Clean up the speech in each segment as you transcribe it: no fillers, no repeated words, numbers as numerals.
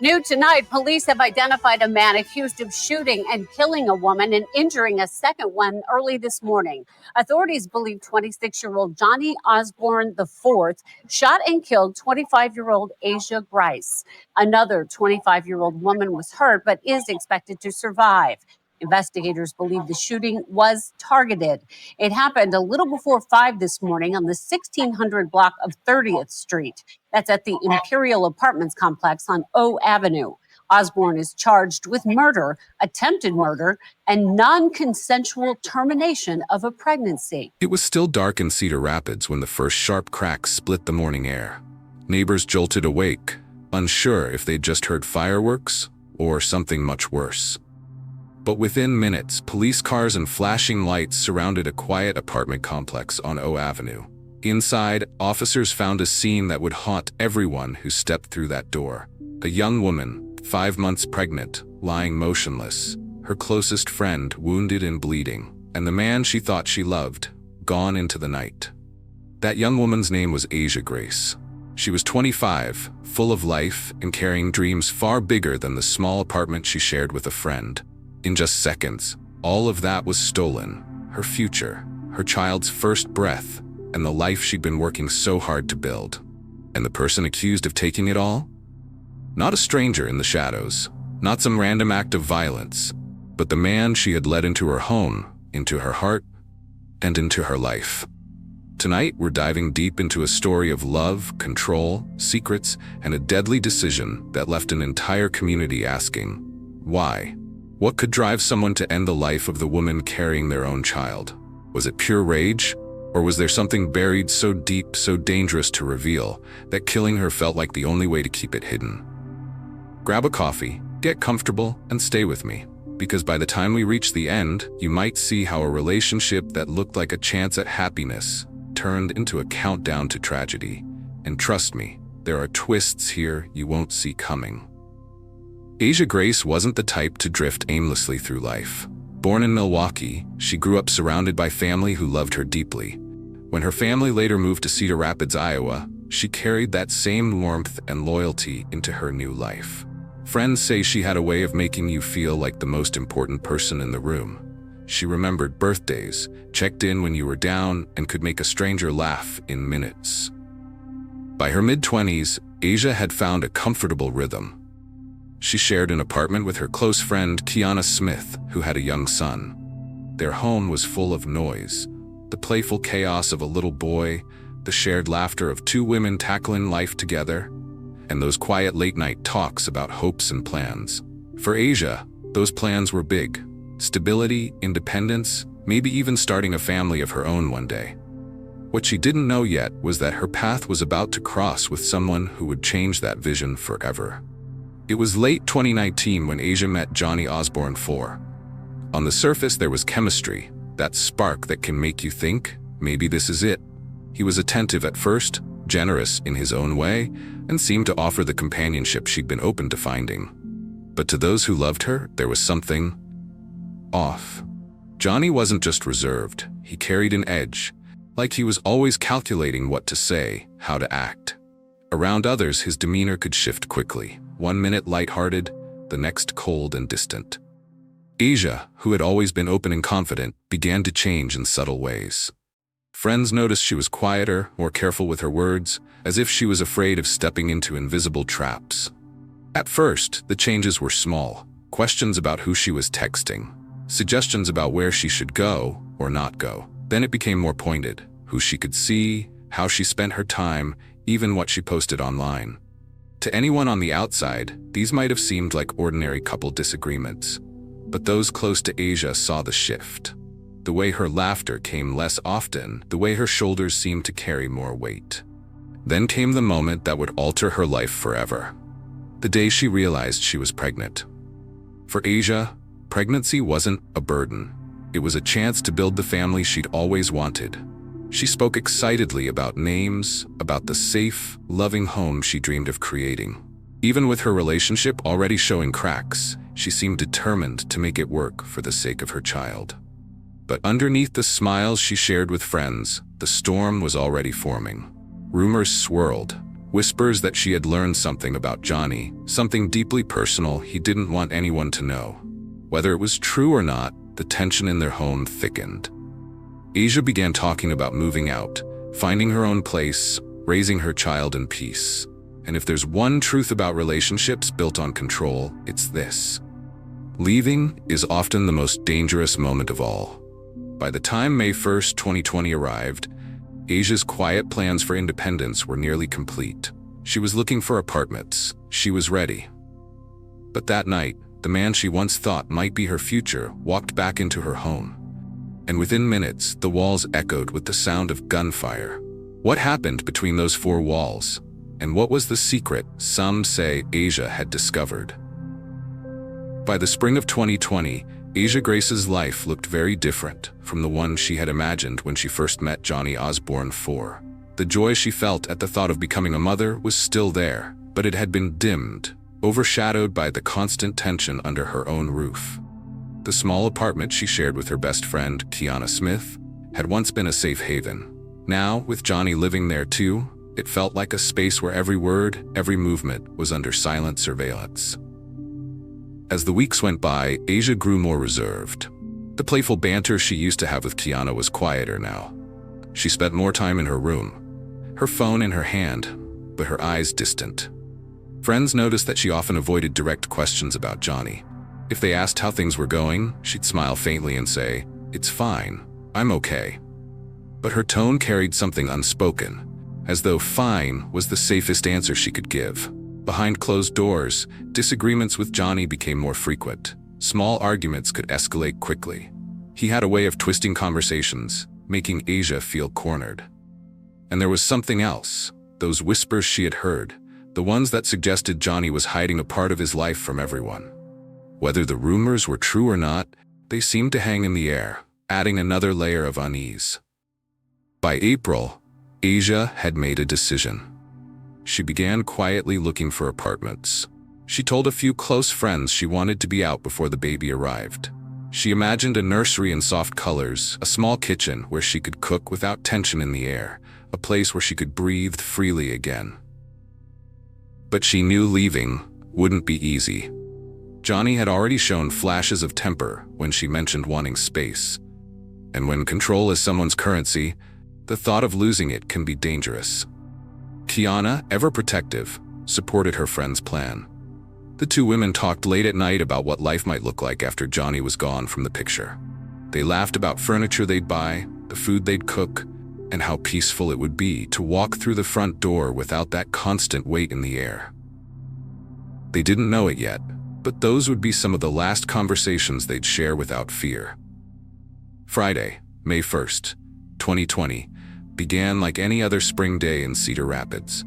New tonight, police have identified a man accused of shooting and killing a woman and injuring a second one early this morning. Authorities believe 26-year-old Johnny Osborne IV shot and killed 25-year-old Asia Grice. Another 25-year-old woman was hurt but is expected to survive. Investigators believe the shooting was targeted. It happened a little before 5 this morning on the 1600 block of 30th Street. That's at the Imperial Apartments complex on O Avenue. Osborne is charged with murder, attempted murder, and non-consensual termination of a pregnancy. It was still dark in Cedar Rapids when the first sharp cracks split the morning air. Neighbors jolted awake, unsure if they'd just heard fireworks or something much worse. But within minutes, police cars and flashing lights surrounded a quiet apartment complex on O Avenue. Inside, officers found a scene that would haunt everyone who stepped through that door. A young woman, 5 months pregnant, lying motionless, her closest friend wounded and bleeding, and the man she thought she loved, gone into the night. That young woman's name was Asia Grace. She was 25, full of life and carrying dreams far bigger than the small apartment she shared with a friend. In just seconds, all of that was stolen. Her future, her child's first breath, and the life she'd been working so hard to build. And the person accused of taking it all? Not a stranger in the shadows, not some random act of violence, but the man she had led into her home, into her heart, and into her life. Tonight, we're diving deep into a story of love, control, secrets, and a deadly decision that left an entire community asking, why? What could drive someone to end the life of the woman carrying their own child? Was it pure rage? Or was there something buried so deep, so dangerous to reveal, that killing her felt like the only way to keep it hidden? Grab a coffee, get comfortable, and stay with me. Because by the time we reach the end, you might see how a relationship that looked like a chance at happiness turned into a countdown to tragedy. And trust me, there are twists here you won't see coming. Asia Grace wasn't the type to drift aimlessly through life. Born in Milwaukee, she grew up surrounded by family who loved her deeply. When her family later moved to Cedar Rapids, Iowa, she carried that same warmth and loyalty into her new life. Friends say she had a way of making you feel like the most important person in the room. She remembered birthdays, checked in when you were down, and could make a stranger laugh in minutes. By her mid-20s, Asia had found a comfortable rhythm. She shared an apartment with her close friend Kiana Smith, who had a young son. Their home was full of noise, the playful chaos of a little boy, the shared laughter of two women tackling life together, and those quiet late-night talks about hopes and plans. For Asia, those plans were big. Stability, independence, maybe even starting a family of her own one day. What she didn't know yet was that her path was about to cross with someone who would change that vision forever. It was late 2019 when Asia met Johnny Osborne IV. On the surface, there was chemistry, that spark that can make you think, maybe this is it. He was attentive at first, generous in his own way, and seemed to offer the companionship she'd been open to finding. But to those who loved her, there was something off. Johnny wasn't just reserved, he carried an edge, like he was always calculating what to say, how to act. Around others, his demeanor could shift quickly. 1 minute lighthearted, the next cold and distant. Asia, who had always been open and confident, began to change in subtle ways. Friends noticed she was quieter, more careful with her words, as if she was afraid of stepping into invisible traps. At first, the changes were small. Questions about who she was texting, suggestions about where she should go or not go. Then it became more pointed, who she could see, how she spent her time, even what she posted online. To anyone on the outside, these might have seemed like ordinary couple disagreements, but those close to Asia saw the shift. The way her laughter came less often, the way her shoulders seemed to carry more weight. Then came the moment that would alter her life forever. The day she realized she was pregnant. For Asia, pregnancy wasn't a burden. It was a chance to build the family she'd always wanted. She spoke excitedly about names, about the safe, loving home she dreamed of creating. Even with her relationship already showing cracks, she seemed determined to make it work for the sake of her child. But underneath the smiles she shared with friends, the storm was already forming. Rumors swirled. Whispers that she had learned something about Johnny, something deeply personal he didn't want anyone to know. Whether it was true or not, the tension in their home thickened. Asia began talking about moving out, finding her own place, raising her child in peace. And if there's one truth about relationships built on control, it's this: leaving is often the most dangerous moment of all. By the time May 1st, 2020 arrived, Asia's quiet plans for independence were nearly complete. She was looking for apartments. She was ready. But that night, the man she once thought might be her future walked back into her home. And within minutes, the walls echoed with the sound of gunfire. What happened between those four walls? And what was the secret some say Asia had discovered? By the spring of 2020, Asia Grice's life looked very different from the one she had imagined when she first met Johnny Osborne IV. The joy she felt at the thought of becoming a mother was still there, but it had been dimmed, overshadowed by the constant tension under her own roof. The small apartment she shared with her best friend, Kiana Smith, had once been a safe haven. Now, with Johnny living there too, it felt like a space where every word, every movement was under silent surveillance. As the weeks went by, Asia grew more reserved. The playful banter she used to have with Kiana was quieter now. She spent more time in her room, her phone in her hand, but her eyes distant. Friends noticed that she often avoided direct questions about Johnny. If they asked how things were going, she'd smile faintly and say, "It's fine, I'm okay." But her tone carried something unspoken, as though fine was the safest answer she could give. Behind closed doors, disagreements with Johnny became more frequent. Small arguments could escalate quickly. He had a way of twisting conversations, making Asia feel cornered. And there was something else, those whispers she had heard, the ones that suggested Johnny was hiding a part of his life from everyone. Whether the rumors were true or not, they seemed to hang in the air, adding another layer of unease. By April, Asia had made a decision. She began quietly looking for apartments. She told a few close friends she wanted to be out before the baby arrived. She imagined a nursery in soft colors, a small kitchen where she could cook without tension in the air, a place where she could breathe freely again. But she knew leaving wouldn't be easy. Johnny had already shown flashes of temper when she mentioned wanting space. And when control is someone's currency, the thought of losing it can be dangerous. Kiana, ever protective, supported her friend's plan. The two women talked late at night about what life might look like after Johnny was gone from the picture. They laughed about furniture they'd buy, the food they'd cook, and how peaceful it would be to walk through the front door without that constant weight in the air. They didn't know it yet, but those would be some of the last conversations they'd share without fear. Friday, May 1st, 2020, began like any other spring day in Cedar Rapids.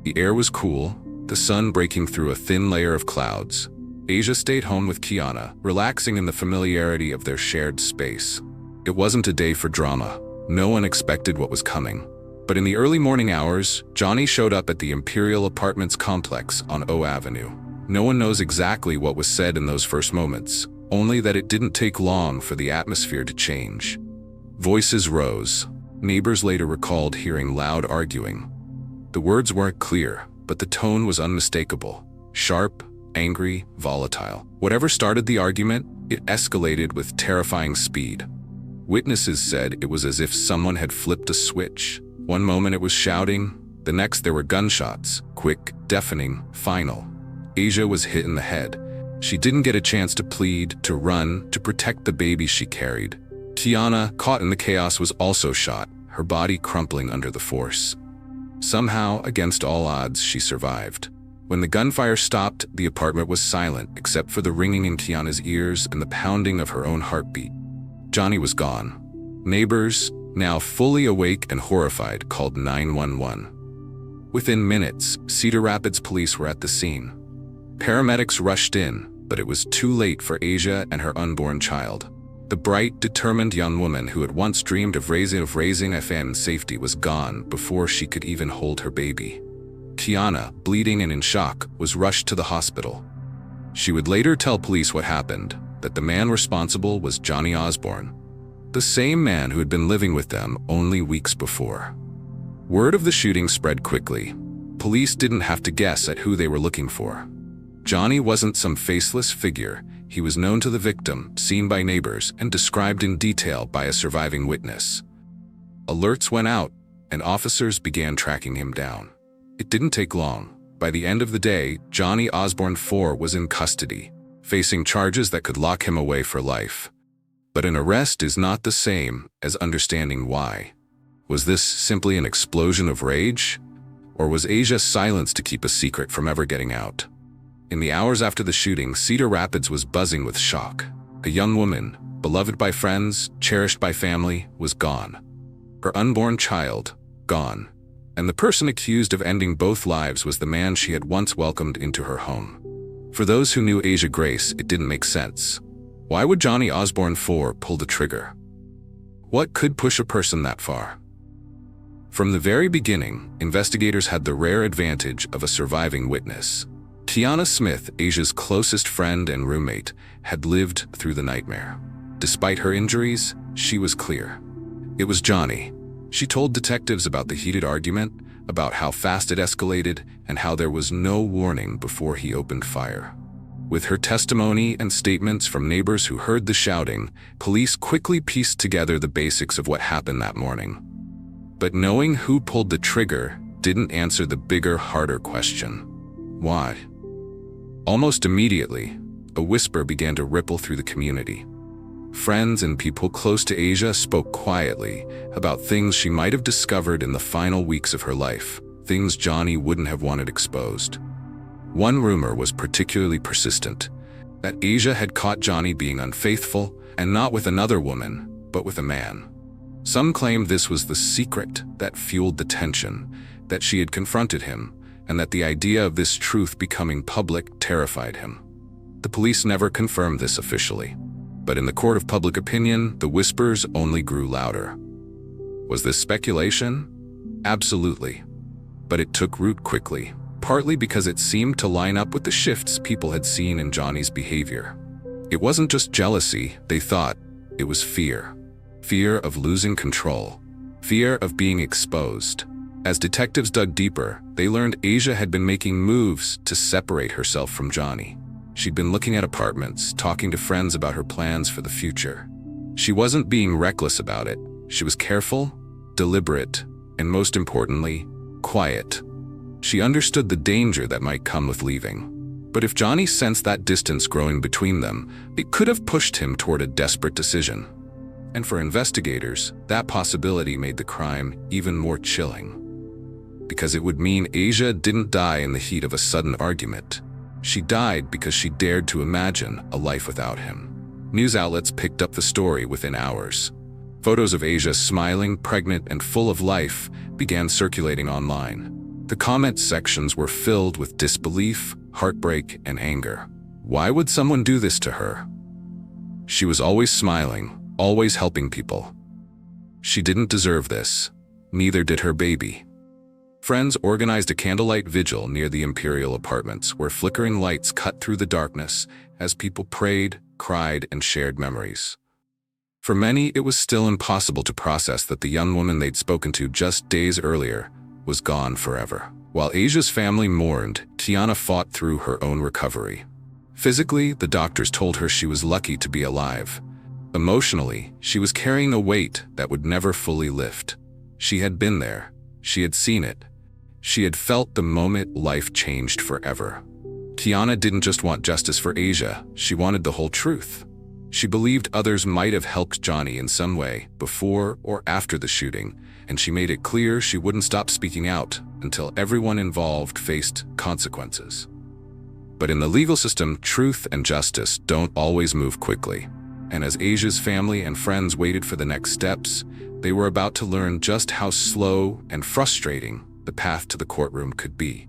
The air was cool, the sun breaking through a thin layer of clouds. Asia stayed home with Kiana, relaxing in the familiarity of their shared space. It wasn't a day for drama. No one expected what was coming. But in the early morning hours, Johnny showed up at the Imperial Apartments complex on O Avenue. No one knows exactly what was said in those first moments, only that it didn't take long for the atmosphere to change. Voices rose. Neighbors later recalled hearing loud arguing. The words weren't clear, but the tone was unmistakable. Sharp, angry, volatile. Whatever started the argument, it escalated with terrifying speed. Witnesses said it was as if someone had flipped a switch. One moment it was shouting, the next there were gunshots, quick, deafening, final. Asia was hit in the head. She didn't get a chance to plead, to run, to protect the baby she carried. Kiana, caught in the chaos, was also shot, her body crumpling under the force. Somehow, against all odds, she survived. When the gunfire stopped, the apartment was silent except for the ringing in Kiana's ears and the pounding of her own heartbeat. Johnny was gone. Neighbors, now fully awake and horrified, called 911. Within minutes, Cedar Rapids police were at the scene. Paramedics rushed in, but it was too late for Asia and her unborn child. The bright, determined young woman who had once dreamed of raising a family in safety was gone before she could even hold her baby. Kiana, bleeding and in shock, was rushed to the hospital. She would later tell police what happened, that the man responsible was Johnny Osborne, the same man who had been living with them only weeks before. Word of the shooting spread quickly. police didn't have to guess at who they were looking for. Johnny wasn't some faceless figure. He was known to the victim, seen by neighbors, and described in detail by a surviving witness. Alerts went out, and officers began tracking him down. It didn't take long. By the end of the day, Johnny Osborne IV was in custody, facing charges that could lock him away for life. But an arrest is not the same as understanding why. Was this simply an explosion of rage? Or was Asia silenced to keep a secret from ever getting out? In the hours after the shooting, Cedar Rapids was buzzing with shock. A young woman, beloved by friends, cherished by family, was gone. Her unborn child, gone. And the person accused of ending both lives was the man she had once welcomed into her home. For those who knew Asia Grice, it didn't make sense. Why would Johnny Osborne IV pull the trigger? What could push a person that far? From the very beginning, investigators had the rare advantage of a surviving witness. Tiana Smith, Asia's closest friend and roommate, had lived through the nightmare. Despite her injuries, she was clear. It was Johnny. She told detectives about the heated argument, about how fast it escalated, and how there was no warning before he opened fire. With her testimony and statements from neighbors who heard the shouting, police quickly pieced together the basics of what happened that morning. But knowing who pulled the trigger didn't answer the bigger, harder question. Why? Almost immediately, a whisper began to ripple through the community. Friends and people close to Asia spoke quietly about things she might have discovered in the final weeks of her life, things Johnny wouldn't have wanted exposed. One rumor was particularly persistent, that Asia had caught Johnny being unfaithful, and not with another woman, but with a man. Some claimed this was the secret that fueled the tension, that she had confronted him, and that the idea of this truth becoming public terrified him. The police never confirmed this officially, but in the court of public opinion, the whispers only grew louder. Was this speculation? Absolutely. But it took root quickly, partly because it seemed to line up with the shifts people had seen in Johnny's behavior. It wasn't just jealousy, they thought. It was fear. Fear of losing control. Fear of being exposed. As detectives dug deeper, they learned Asia had been making moves to separate herself from Johnny. She'd been looking at apartments, talking to friends about her plans for the future. She wasn't being reckless about it. She was careful, deliberate, and most importantly, quiet. She understood the danger that might come with leaving. But if Johnny sensed that distance growing between them, it could have pushed him toward a desperate decision. And for investigators, that possibility made the crime even more chilling. Because it would mean Asia didn't die in the heat of a sudden argument. She died because she dared to imagine a life without him. News outlets picked up the story within hours. Photos of Asia smiling, pregnant, and full of life began circulating online. The comment sections were filled with disbelief, heartbreak, and anger. Why would someone do this to her? She was always smiling, always helping people. She didn't deserve this. Neither did her baby. Friends organized a candlelight vigil near the Imperial Apartments where flickering lights cut through the darkness as people prayed, cried, and shared memories. For many, it was still impossible to process that the young woman they'd spoken to just days earlier was gone forever. While Asia's family mourned, Tiana fought through her own recovery. Physically, the doctors told her she was lucky to be alive. Emotionally, she was carrying a weight that would never fully lift. She had been there. She had seen it. She had felt the moment life changed forever. Tiana didn't just want justice for Asia, she wanted the whole truth. She believed others might have helped Johnny in some way, before or after the shooting, and she made it clear she wouldn't stop speaking out until everyone involved faced consequences. But in the legal system, truth and justice don't always move quickly. And as Asia's family and friends waited for the next steps, they were about to learn just how slow and frustrating the path to the courtroom could be.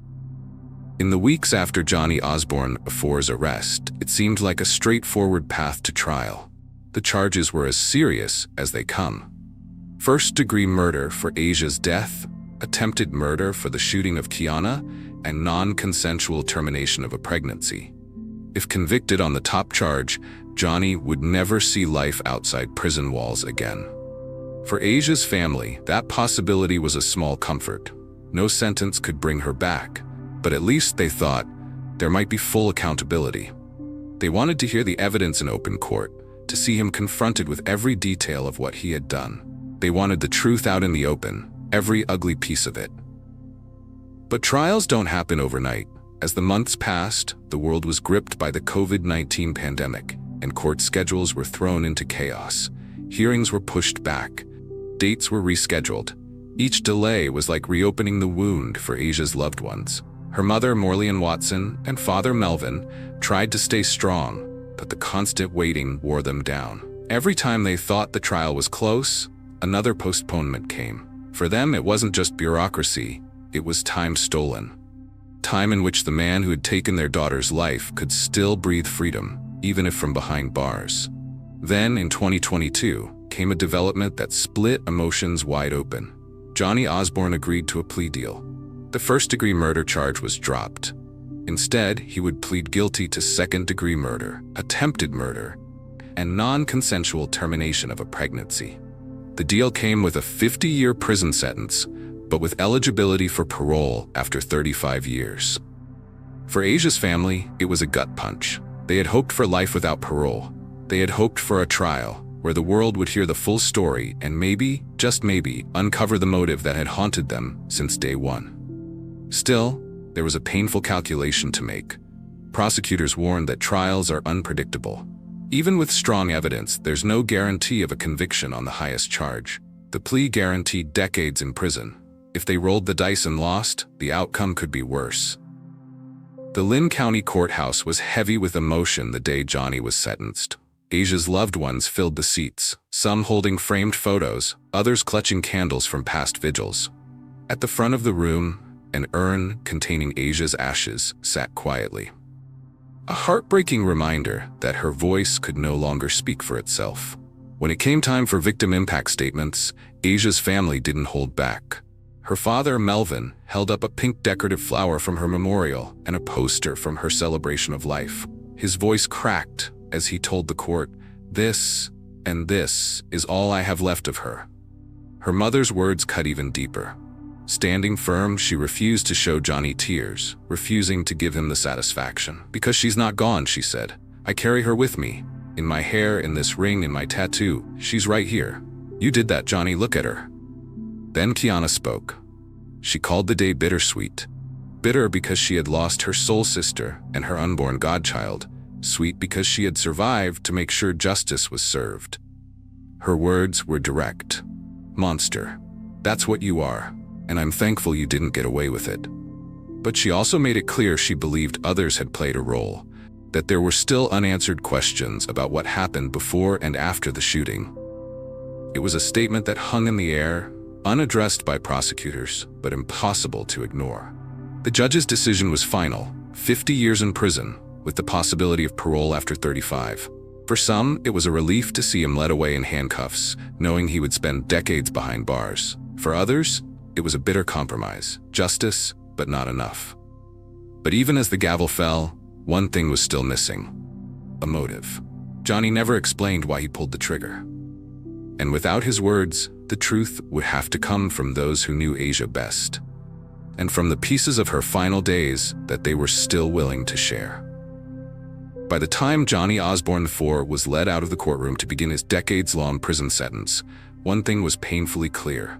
In the weeks after Johnny Osborne IV's arrest, it seemed like a straightforward path to trial. The charges were as serious as they come. First-degree murder for Asia's death, attempted murder for the shooting of Tiana, and non-consensual termination of a pregnancy. If convicted on the top charge, Johnny would never see life outside prison walls again. For Asia's family, that possibility was a small comfort. No sentence could bring her back, but at least they thought there might be full accountability. They wanted to hear the evidence in open court, to see him confronted with every detail of what he had done. They wanted the truth out in the open, every ugly piece of it. But trials don't happen overnight. As the months passed, the world was gripped by the COVID-19 pandemic, and court schedules were thrown into chaos. Hearings were pushed back. Dates were rescheduled. Each delay was like reopening the wound for Asia's loved ones. Her mother, Morley Watson, and father, Melvin, tried to stay strong, but the constant waiting wore them down. Every time they thought the trial was close, another postponement came. For them, it wasn't just bureaucracy, it was time stolen. Time in which the man who had taken their daughter's life could still breathe freedom, even if from behind bars. Then, in 2022, came a development that split emotions wide open. Johnny Osborne agreed to a plea deal. The first-degree murder charge was dropped. Instead, he would plead guilty to second-degree murder, attempted murder, and non-consensual termination of a pregnancy. The deal came with a 50-year prison sentence, but with eligibility for parole after 35 years. For Asia's family, it was a gut punch. They had hoped for life without parole. They had hoped for a trial where the world would hear the full story and maybe, just maybe, uncover the motive that had haunted them since day one. Still, there was a painful calculation to make. Prosecutors warned that trials are unpredictable. Even with strong evidence, there's no guarantee of a conviction on the highest charge. The plea guaranteed decades in prison. If they rolled the dice and lost, the outcome could be worse. The Lynn County Courthouse was heavy with emotion the day Johnny was sentenced. Asia's loved ones filled the seats, some holding framed photos, others clutching candles from past vigils. At the front of the room, an urn containing Asia's ashes sat quietly. A heartbreaking reminder that her voice could no longer speak for itself. When it came time for victim impact statements, Asia's family didn't hold back. Her father, Melvin, held up a pink decorative flower from her memorial and a poster from her celebration of life. His voice cracked as he told the court, "This and this is all I have left of her." Her mother's words cut even deeper. Standing firm, she refused to show Johnny tears, refusing to give him the satisfaction. "Because she's not gone," she said. "I carry her with me. In my hair, in this ring, in my tattoo. She's right here. You did that, Johnny, look at her." Then Kiana spoke. She called the day bittersweet. Bitter because she had lost her soul sister and her unborn godchild. Sweet because she had survived to make sure justice was served. Her words were direct. "Monster. That's what you are. And I'm thankful you didn't get away with it." But she also made it clear she believed others had played a role, that there were still unanswered questions about what happened before and after the shooting. It was a statement that hung in the air, unaddressed by prosecutors, but impossible to ignore. The judge's decision was final, 50 years in prison, with the possibility of parole after 35. For some, it was a relief to see him led away in handcuffs, knowing he would spend decades behind bars. For others, it was a bitter compromise, justice, but not enough. But even as the gavel fell, one thing was still missing: a motive. Johnny never explained why he pulled the trigger. And without his words, the truth would have to come from those who knew Asia best, and from the pieces of her final days that they were still willing to share. By the time Johnny Osborne IV was led out of the courtroom to begin his decades-long prison sentence, one thing was painfully clear.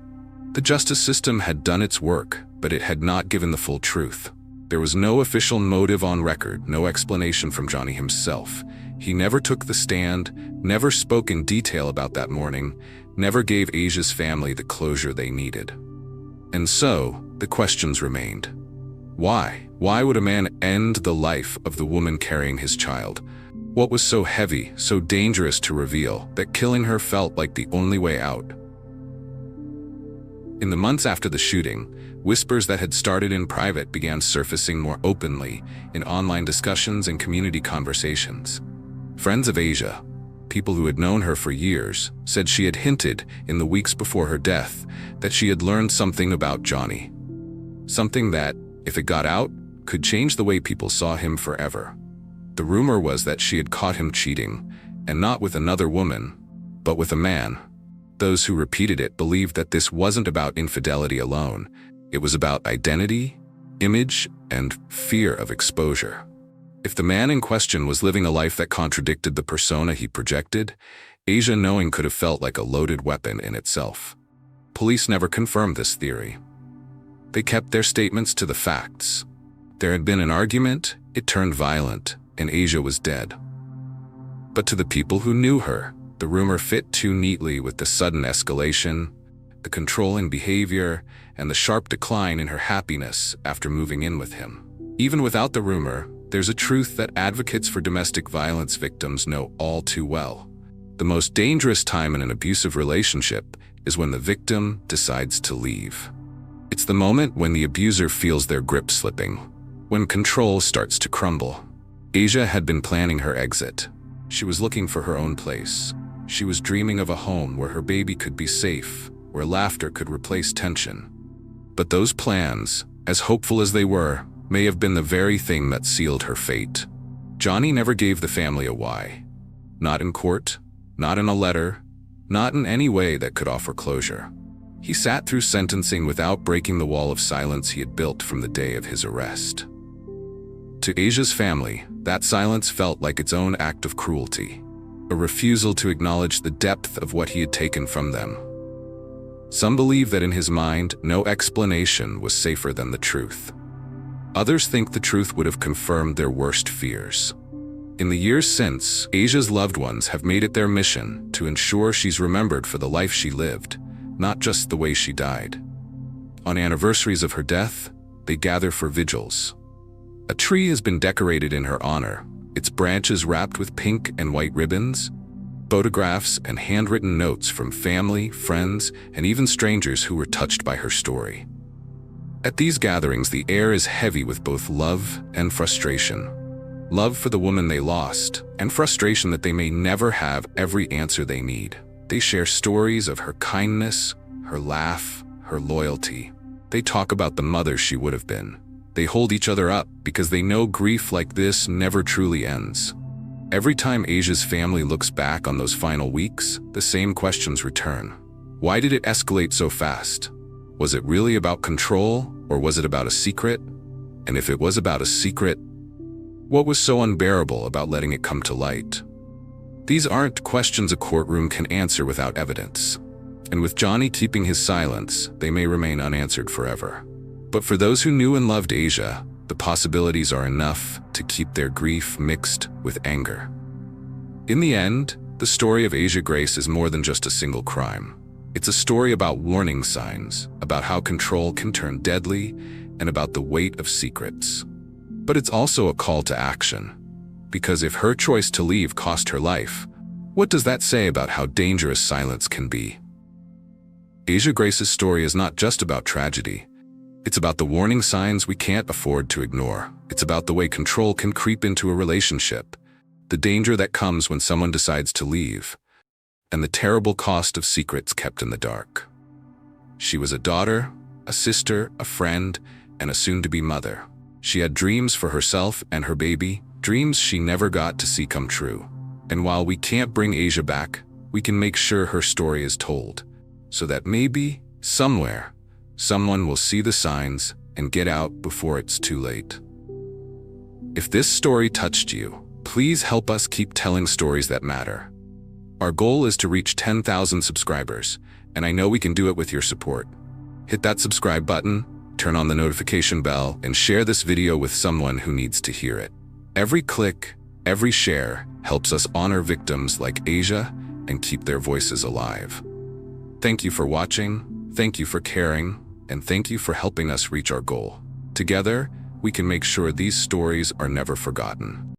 The justice system had done its work, but it had not given the full truth. There was no official motive on record, no explanation from Johnny himself. He never took the stand, never spoke in detail about that morning, never gave Asia's family the closure they needed. And so, the questions remained. Why? Why would a man end the life of the woman carrying his child? What was so heavy, so dangerous to reveal, that killing her felt like the only way out? In the months after the shooting, whispers that had started in private began surfacing more openly in online discussions and community conversations. Friends of Asia, people who had known her for years, said she had hinted in the weeks before her death that she had learned something about Johnny. Something that, if it got out, could change the way people saw him forever. The rumor was that she had caught him cheating, and not with another woman, but with a man. Those who repeated it believed that this wasn't about infidelity alone. It was about identity, image, and fear of exposure. If the man in question was living a life that contradicted the persona he projected, Asia knowing could have felt like a loaded weapon in itself. Police never confirmed this theory. They kept their statements to the facts. There had been an argument, it turned violent, and Asia was dead. But to the people who knew her, the rumor fit too neatly with the sudden escalation, the controlling behavior, and the sharp decline in her happiness after moving in with him. Even without the rumor, there's a truth that advocates for domestic violence victims know all too well. The most dangerous time in an abusive relationship is when the victim decides to leave. It's the moment when the abuser feels their grip slipping, when control starts to crumble. Asia had been planning her exit. She was looking for her own place. She was dreaming of a home where her baby could be safe, where laughter could replace tension. But those plans, as hopeful as they were, may have been the very thing that sealed her fate. Johnny never gave the family a why. Not in court, not in a letter, not in any way that could offer closure. He sat through sentencing without breaking the wall of silence he had built from the day of his arrest. To Asia's family, that silence felt like its own act of cruelty, a refusal to acknowledge the depth of what he had taken from them. Some believe that in his mind, no explanation was safer than the truth. Others think the truth would have confirmed their worst fears. In the years since, Asia's loved ones have made it their mission to ensure she's remembered for the life she lived, not just the way she died. On anniversaries of her death, they gather for vigils. A tree has been decorated in her honor, its branches wrapped with pink and white ribbons. Photographs and handwritten notes from family, friends, and even strangers who were touched by her story. At these gatherings, the air is heavy with both love and frustration. Love for the woman they lost, and frustration that they may never have every answer they need. They share stories of her kindness, her laugh, her loyalty. They talk about the mother she would have been. They hold each other up because they know grief like this never truly ends. Every time Asia's family looks back on those final weeks, the same questions return. Why did it escalate so fast? Was it really about control, or was it about a secret? And if it was about a secret, what was so unbearable about letting it come to light? These aren't questions a courtroom can answer without evidence. And with Johnny keeping his silence, they may remain unanswered forever. But for those who knew and loved Asia, the possibilities are enough to keep their grief mixed with anger. In the end, the story of Asia Grice is more than just a single crime. It's a story about warning signs, about how control can turn deadly, and about the weight of secrets. But it's also a call to action. Because if her choice to leave cost her life, what does that say about how dangerous silence can be? Asia Grice's story is not just about tragedy. It's about the warning signs we can't afford to ignore. It's about the way control can creep into a relationship, the danger that comes when someone decides to leave, and the terrible cost of secrets kept in the dark. She was a daughter, a sister, a friend, and a soon-to-be mother. She had dreams for herself and her baby, dreams she never got to see come true. And while we can't bring Asia back, we can make sure her story is told, so that maybe, somewhere, someone will see the signs and get out before it's too late. If this story touched you, please help us keep telling stories that matter. Our goal is to reach 10,000 subscribers, and I know we can do it with your support. Hit that subscribe button, turn on the notification bell, and share this video with someone who needs to hear it. Every click, every share helps us honor victims like Asia and keep their voices alive. Thank you for watching, thank you for caring, and thank you for helping us reach our goal. Together, we can make sure these stories are never forgotten.